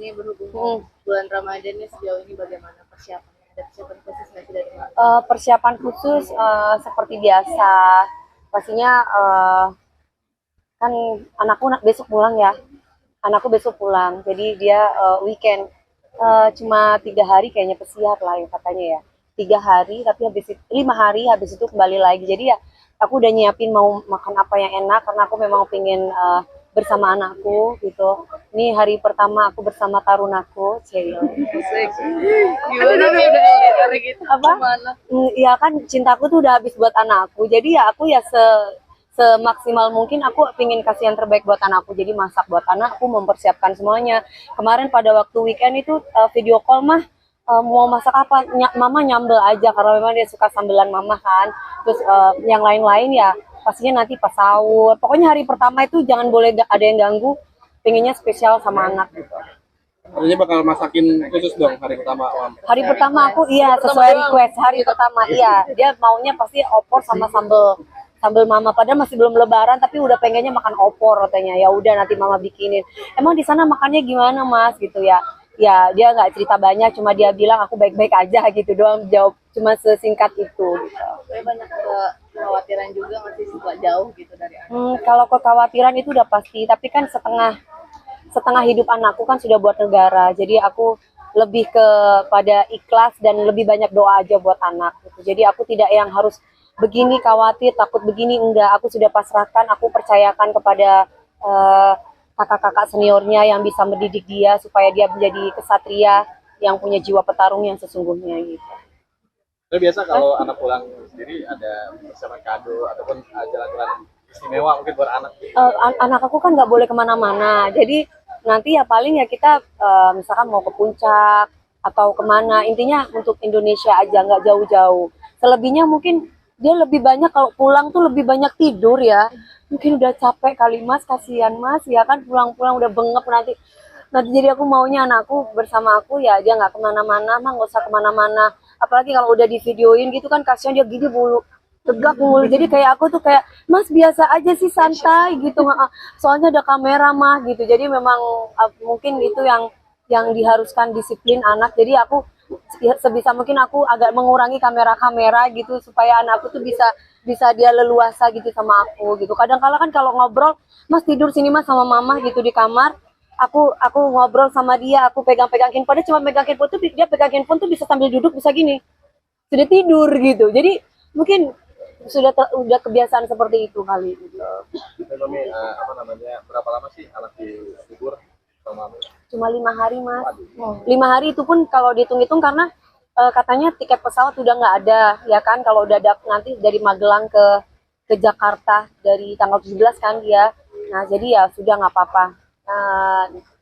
nih berhubung bulan Ramadan nih sejauh ini bagaimana persiapannya? Ada persiapan khusus nggak sih dari Mbak? Persiapan khusus seperti biasa. Pastinya kan anakku besok pulang ya. Anakku besok pulang, jadi dia weekend. Cuma 3 hari kayaknya pesiar lah ya katanya ya. 3 hari, tapi habis itu 5 hari, habis itu kembali lagi. Jadi ya aku udah nyiapin mau makan apa yang enak karena aku memang pengen bersama anakku gitu. Ini hari pertama aku bersama tarunaku, Cil. Gimana nih udah hari gitu Apa? sama anak? Ya kan cintaku tuh udah habis buat anakku. Jadi ya aku ya semaksimal mungkin aku pingin kasih yang terbaik buat anakku. Jadi masak buat anakku, mempersiapkan semuanya. Kemarin pada waktu weekend itu video call mah mau masak apa? Mama nyambel aja karena memang dia suka sambelan mama kan. Terus yang lain-lain ya pastinya nanti pas sahur. Pokoknya hari pertama itu jangan boleh ada yang ganggu. Pengennya spesial sama anak gitu. Artinya bakal masakin khusus dong hari pertama, Om. Hari pertama aku iya sesuai request hari pertama iya dia maunya pasti opor sama sambal mama, padahal masih belum lebaran tapi udah pengennya makan opor katanya. Ya udah nanti mama bikinin. Emang di sana makannya gimana mas gitu ya. Ya dia nggak cerita banyak, cuma dia bilang aku baik-baik aja gitu doang, jawab cuma sesingkat itu gitu. Saya banyak kekhawatiran juga masih suka jauh gitu dari anak. Kalau kekhawatiran itu udah pasti, tapi kan setengah hidup anakku kan sudah buat negara, jadi aku lebih kepada ikhlas dan lebih banyak doa aja buat anak gitu. Jadi aku tidak yang harus begini khawatir, takut begini, enggak. Aku sudah pasrahkan, aku percayakan kepada kakak-kakak seniornya yang bisa mendidik dia supaya dia menjadi kesatria yang punya jiwa petarung yang sesungguhnya gitu. Tapi biasa kalau anak pulang sendiri ada persiapan kado ataupun jalan-jalan istimewa mungkin buat anak. Anak aku kan nggak boleh kemana-mana, jadi nanti ya paling ya kita misalkan mau ke puncak atau kemana, intinya untuk Indonesia aja, nggak jauh-jauh. Selebihnya mungkin dia lebih banyak kalau pulang tuh lebih banyak tidur ya, mungkin udah capek kali mas, kasihan mas ya kan pulang-pulang udah bengep nanti. Jadi aku maunya anakku bersama aku ya, dia nggak kemana-mana, mah nggak usah kemana-mana. Apalagi kalau udah di videoin gitu kan kasihan dia gini bulu tegak mulu. Jadi kayak aku tuh kayak mas biasa aja sih santai gitu, soalnya ada kamera mah gitu. Jadi memang mungkin itu yang diharuskan disiplin anak. Jadi aku sebisa mungkin aku agak mengurangi kamera-kamera gitu supaya anakku tuh bisa dia leluasa gitu sama aku gitu. Kadang-kala kan kalau ngobrol, mas tidur sini mas sama mama gitu di kamar. Aku ngobrol sama dia, aku pegang-pegang handphone, dia cuma pegang handphone tuh, dia pegang handphone tuh bisa sambil duduk bisa gini. Sudah tidur gitu. Jadi mungkin udah kebiasaan seperti itu kali gitu. Mami, apa namanya, berapa lama sih anak di libur sama Mami? Cuma 5 hari mas. 5 hari itu pun kalau dihitung-hitung karena katanya tiket pesawat udah nggak ada ya kan, kalau udah ada nanti dari Magelang ke Jakarta dari tanggal 17 kan dia. Nah jadi ya sudah nggak apa-apa.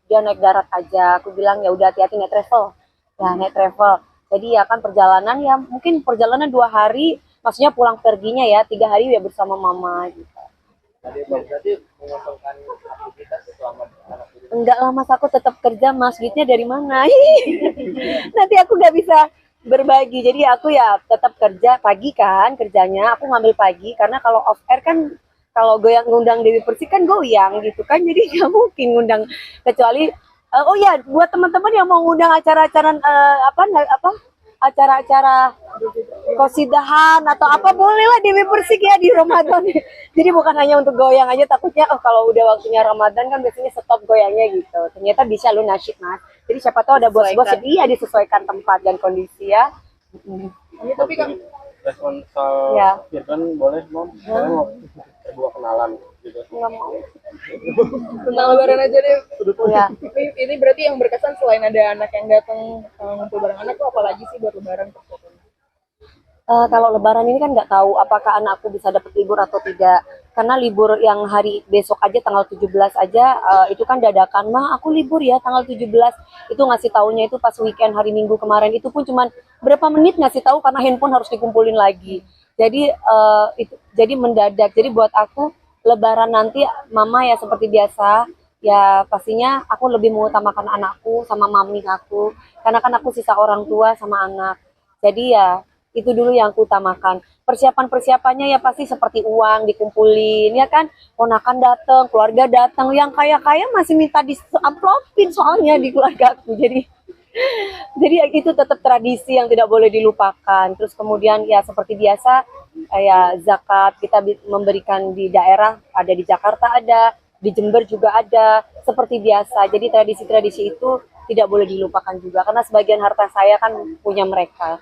Dia naik darat aja. Aku bilang ya udah hati-hati naik travel. Ya naik travel. Jadi ya kan perjalanan ya mungkin perjalanan 2 hari, maksudnya pulang perginya ya 3 hari ya bersama mama gitu. Jadi berarti mengosongkan aktivitas selama anak itu. Enggak lah mas, aku tetap kerja mas, duitnya dari mana? Nanti aku nggak bisa berbagi, jadi aku ya tetap kerja pagi kan, kerjanya aku ngambil pagi karena kalau off air kan kalau goyang ngundang Dewi Persik kan goyang gitu kan, jadi nggak mungkin ngundang kecuali oh ya buat teman-teman yang mau ngundang acara-acara acara-acara kosidahan atau apa bolehlah Dewi Persik ya di Ramadan. Jadi bukan hanya untuk goyang aja, takutnya kalau udah waktunya Ramadan kan biasanya stop goyangnya gitu. Ternyata bisa lu nasyid mas. Jadi siapa tahu ada bos-bos yang iya disesuaikan tempat dan kondisi ya. Ini tapi kan Responsal Ya. Firdan boleh Mom? Saya mau kedua kenalan gitu. Nggak mau. tentang lebaran aja deh. Ya. Ini berarti yang berkesan selain ada anak yang datang ngumpul bareng anak tuh apalagi sih buat lebaran? Kalau lebaran ini kan nggak tahu apakah anakku bisa dapat libur atau tidak. Karena libur yang hari besok aja tanggal 17 aja itu kan dadakan, mah aku libur ya tanggal 17. Itu ngasih taunya itu pas weekend hari Minggu kemarin, itu pun cuman berapa menit ngasih tahu karena handphone harus dikumpulin lagi. Jadi jadi mendadak. Jadi buat aku lebaran nanti mama ya seperti biasa. Ya pastinya aku lebih mengutamakan anakku sama mami aku. Karena kan aku sisa orang tua sama anak. Jadi ya itu dulu yang aku utamakan. persiapannya ya pasti seperti uang dikumpulin ya kan, ponakan datang, keluarga datang, yang kaya-kaya masih minta di amplopin soalnya di keluarga aku. Jadi itu tetap tradisi yang tidak boleh dilupakan. Terus kemudian ya seperti biasa ya zakat kita memberikan di daerah, ada di Jakarta ada, di Jember juga ada, seperti biasa. Jadi tradisi-tradisi itu tidak boleh dilupakan juga karena sebagian harta saya kan punya mereka.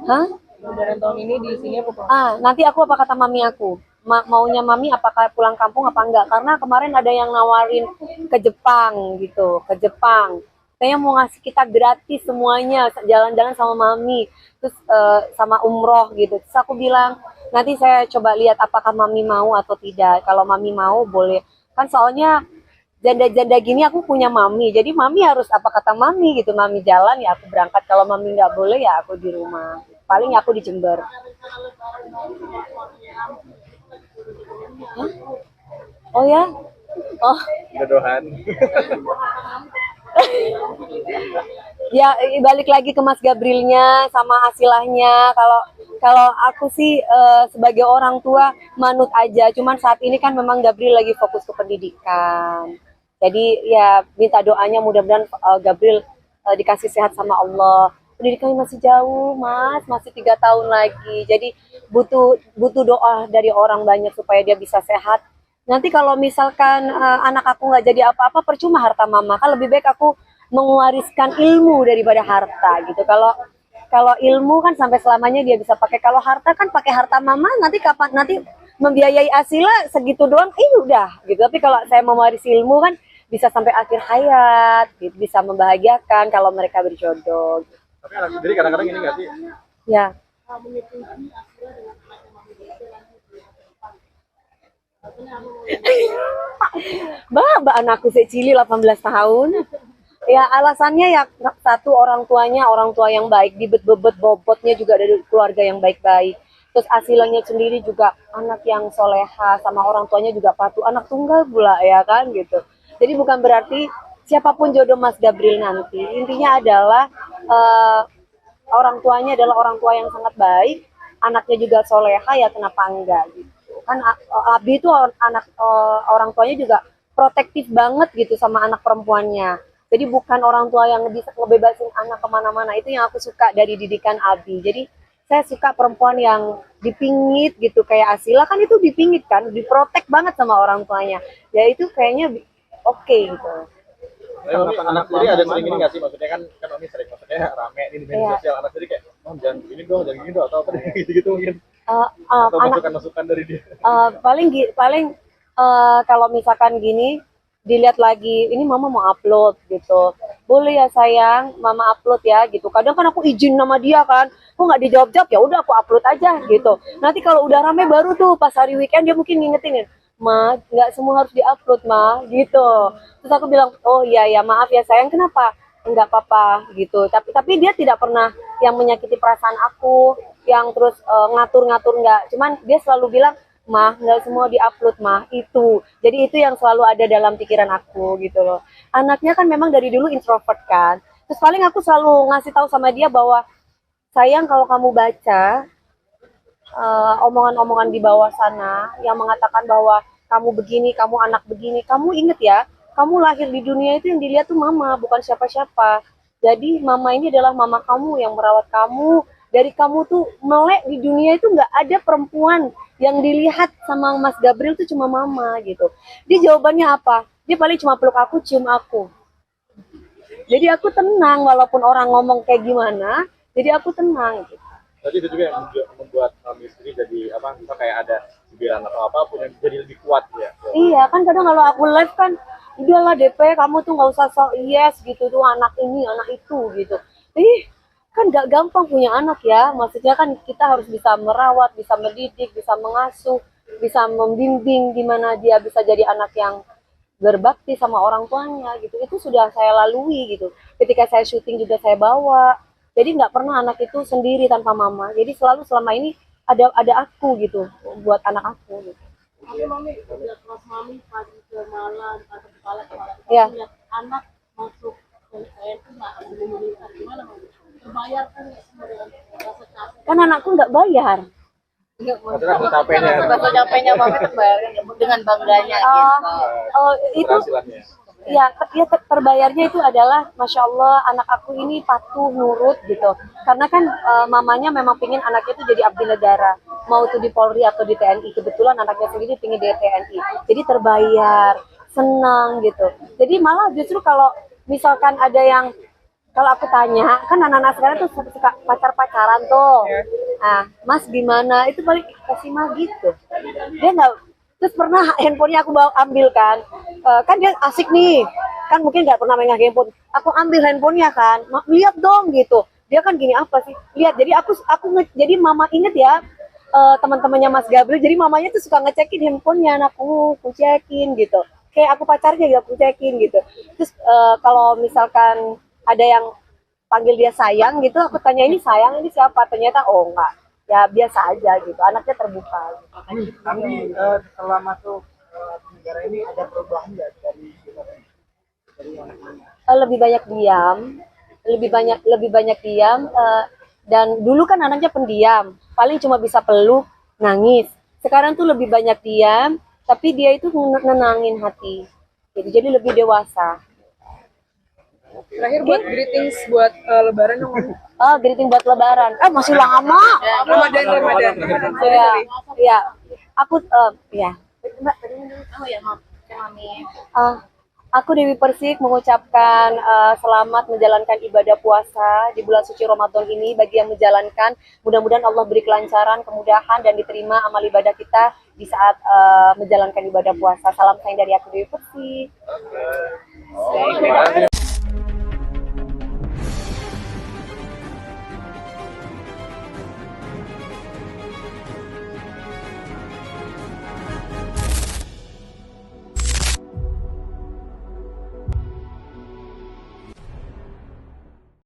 Hah? Lebaran tahun ini di sini apa pulang? Nanti aku apa kata mami aku? Maunya mami apakah pulang kampung apa enggak? Karena kemarin ada yang nawarin ke Jepang gitu, ke Jepang. Kayaknya mau ngasih kita gratis semuanya, jalan-jalan sama mami, terus sama umroh gitu. Terus aku bilang, nanti saya coba lihat apakah mami mau atau tidak. Kalau mami mau boleh. Kan soalnya janda-janda gini aku punya mami, jadi mami harus apa kata mami gitu. Mami jalan ya aku berangkat, kalau mami nggak boleh ya aku di rumah. Paling aku di Jember. Hah? Oh ya? Oh Jodohan. ya, balik lagi ke Mas Gabrilnya sama hasilahnya. Kalau aku sih sebagai orang tua manut aja. Cuman saat ini kan memang Gabriel lagi fokus ke pendidikan. Jadi ya minta doanya mudah-mudahan Gabriel dikasih sehat sama Allah. Pendidikannya masih jauh, Mas, masih 3 tahun lagi. Jadi butuh doa dari orang banyak supaya dia bisa sehat. Nanti kalau misalkan anak aku nggak jadi apa-apa, percuma harta mama. Kan lebih baik aku mewariskan ilmu daripada harta gitu. Kalau ilmu kan sampai selamanya dia bisa pakai. Kalau harta kan pakai harta mama, nanti kapan nanti membiayai Asila segitu doang, udah gitu. Tapi kalau saya mewarisi ilmu kan bisa sampai akhir hayat, gitu. Bisa membahagiakan kalau mereka berjodoh. Gitu. Tapi anak sendiri kadang-kadang ini nggak sih? Ya. Mbak anakku cili 18 tahun. Ya alasannya ya satu orang tua yang baik, dibet-bebet bobotnya juga dari keluarga yang baik-baik. Terus Asilanya sendiri juga anak yang soleha, sama orang tuanya juga patuh, anak tunggal pula ya kan gitu. Jadi bukan berarti siapapun jodoh Mas Gabriel nanti, intinya adalah orang tuanya adalah orang tua yang sangat baik, anaknya juga soleha, ya kenapa enggak gitu. Kan Abi itu anak orang tuanya juga protektif banget gitu sama anak perempuannya. Jadi bukan orang tua yang bisa ngebebasin anak kemana-mana. Itu yang aku suka dari didikan Abi. Jadi saya suka perempuan yang dipingit gitu, kayak Asila kan itu dipingit kan, diprotek banget sama orang tuanya. Ya itu kayaknya oke gitu. Anak sendiri ada sering ini nggak sih? Maksudnya kan Mami sering, maksudnya rame nih di media sosial. Anak sendiri kayak, jangan gini dong, atau apa gitu-gitu mungkin. Atau masukan-masukan dari dia. Paling kalau misalkan gini, dilihat lagi, ini mama mau upload gitu, boleh ya sayang mama upload ya gitu. Kadang kan aku izin nama dia kan, kok nggak dijawab-jawab, ya udah aku upload aja gitu. Nanti kalau udah rame baru tuh pas hari weekend dia mungkin ngingetin, ma nggak semua harus diupload ma gitu. Terus aku bilang, oh iya ya maaf ya sayang, kenapa? Enggak apa-apa gitu. Tapi dia tidak pernah yang menyakiti perasaan aku, yang terus ngatur-ngatur, enggak. Cuman dia selalu bilang, mah nggak semua diupload mah itu. Jadi itu yang selalu ada dalam pikiran aku gitu loh. Anaknya kan memang dari dulu introvert kan. Terus paling aku selalu ngasih tahu sama dia bahwa sayang, kalau kamu baca omongan-omongan di bawah sana yang mengatakan bahwa kamu begini, kamu anak begini, kamu inget ya, kamu lahir di dunia itu yang dilihat tuh mama, bukan siapa-siapa. Jadi mama ini adalah mama kamu yang merawat kamu. Dari kamu tuh melek di dunia itu nggak ada perempuan yang dilihat sama Mas Gabriel tuh cuma mama gitu. Dia jawabannya apa? Dia paling cuma peluk aku, cium aku. Jadi aku tenang walaupun orang ngomong kayak gimana, jadi aku tenang gitu. Jadi itu juga yang membuat Mami sendiri jadi apa? Misal kayak ada cibiran atau apapun yang jadi lebih kuat ya. Iya kan, kadang kalau aku live kan, udahlah DP kamu tuh nggak usah sok yes gitu tuh, anak ini anak itu gitu. Kan gak gampang punya anak ya, maksudnya kan kita harus bisa merawat, bisa mendidik, bisa mengasuh, bisa membimbing gimana dia bisa jadi anak yang berbakti sama orang tuanya gitu. Itu sudah saya lalui gitu. Ketika saya syuting juga saya bawa. Jadi nggak pernah anak itu sendiri tanpa mama. Jadi selalu selama ini ada aku gitu buat anak aku gitu. Tapi mami udah kelas mami pagi ke malam atau kepala Ya. lihat anak masuk ke itu nggak ada gimana mami terbayar kan sebenarnya kan anakku nggak bayar. Maksudnya rasa capeknya. Rasa capeknya mami terbayarkan dengan bangganya gitu. Itu Keberhasilannya. ya, terbayarnya itu adalah Masya Allah anak aku ini patuh nurut gitu, karena kan mamanya memang pingin anaknya itu jadi abdi negara, mau itu di Polri atau di TNI. Kebetulan anaknya sendiri pingin di TNI, jadi terbayar, senang gitu. Jadi malah justru kalau misalkan ada yang, kalau aku tanya, kan anak-anak sekarang tuh suka pacar-pacaran tuh. Nah, Mas gimana? Itu balik kasih mah gitu. Dia nggak, terus pernah handphonenya aku bawa ambil kan. Kan dia asik nih. Kan mungkin nggak pernah megang handphone. Aku ambil handphonenya kan. Lihat dong gitu. Dia kan gini apa sih? Lihat. Jadi jadi mama inget ya, teman-temannya Mas Gabriel. Jadi mamanya tuh suka ngecekin handphonenya anakku, aku cekin gitu. Kayak aku pacarnya gitu, aku cekin gitu. Terus kalau misalkan ada yang panggil dia sayang gitu, aku tanya ini sayang, ini siapa? Ternyata oh enggak, ya biasa aja gitu, anaknya terbuka gitu. Tapi setelah masuk negara ini ada perubahan nggak dari Lebih banyak diam, lebih banyak diam, dan dulu kan anaknya pendiam, paling cuma bisa peluk, nangis. Sekarang tuh lebih banyak diam, tapi dia itu nenangin hati, jadi lebih dewasa. Terakhir buat greetings buat lebaran dong. Greeting buat lebaran. Masih lama. Ramadan. Iya, iya. Aku ya. Oh ya, maaf. Mami. Aku Dewi Persik mengucapkan selamat menjalankan ibadah puasa di bulan suci Ramadan ini bagi yang menjalankan. Mudah-mudahan Allah beri kelancaran, kemudahan, dan diterima amal ibadah kita di saat menjalankan ibadah puasa. Salam sayang dari aku Dewi Persik.